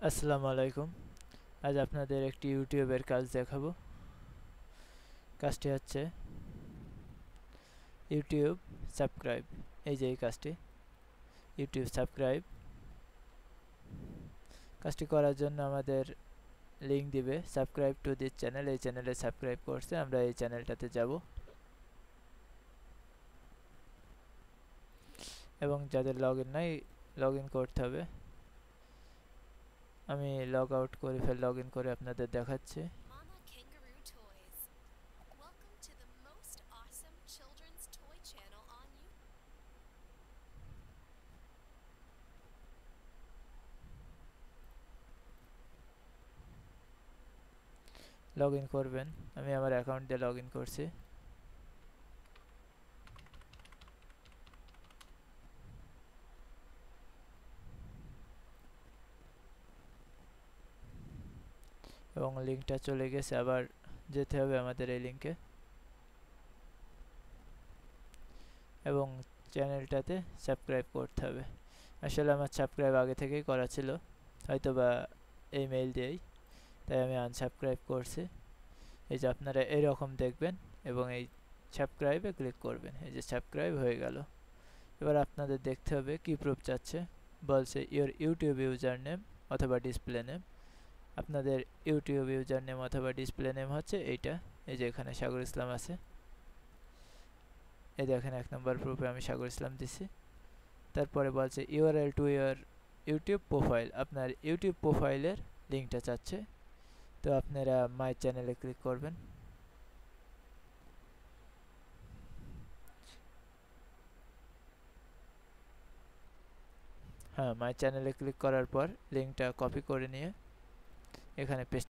আসসালামু আলাইকুম। আজ আপনাদের একটি ইউটিউবের কাজ দেখাবো। কাজটি হচ্ছে ইউটিউব সাবস্ক্রাইব। এই যে এই কাজটি, ইউটিউব সাবস্ক্রাইব। কাজটি করার জন্য আমাদের লিঙ্ক দিবে সাবস্ক্রাইব টু দিস চ্যানেল। এই চ্যানেলে সাবস্ক্রাইব করছে, আমরা এই চ্যানেলটাতে যাব এবং যাদের লগ ইন নাই লগ ইন করতে হবে। আমি লগ আউট করে লগ ইন করে আপনাদের দেখাচ্ছি। Mama Kangaroo Toys. Welcome to the most awesome children's toy channel on YouTube. Log in করবেন। আমি আমার অ্যাকাউন্ট দিয়ে লগ ইন করছি। এবং লিঙ্কটা চলে গেছে, আবার যেতে হবে আমাদের এই লিঙ্কে এবং চ্যানেলটাতে সাবস্ক্রাইব করতে হবে। আসলে আমার সাবস্ক্রাইব আগে থেকেই করা ছিল, হয়তো বা এই মেইল দিয়েই, তাই আমি আনসাবস্ক্রাইব করছি। এই যে আপনারা এরকম দেখবেন এবং এই সাবস্ক্রাইবে ক্লিক করবেন। এই যে সাবস্ক্রাইব হয়ে গেল। এবার আপনাদের দেখতে হবে কি প্রুফ চাচ্ছে। বলছে ইওর ইউটিউব ইউজার নেম অথবা ডিসপ্লে নেম। আপনাদের ইউটিউব ইউজার নেম অথবা ডিসপ্লে নেম হচ্ছে এইটা। এই যে এখানে সাগর ইসলাম আছে, এই দেখেন 1 নম্বর প্রুফে আমি সাগর ইসলাম দিছি। তারপরে বলছে URL to your YouTube profile. আপনার ইউটিউব প্রোফাইলের লিঙ্কটা চাচ্ছে, তো আপনারা মাই চ্যানেলে ক্লিক করবেন। হ্যাঁ, মাই চ্যানেলে ক্লিক করার পর লিঙ্কটা কপি করে নিয়ে এখানে পেস্ট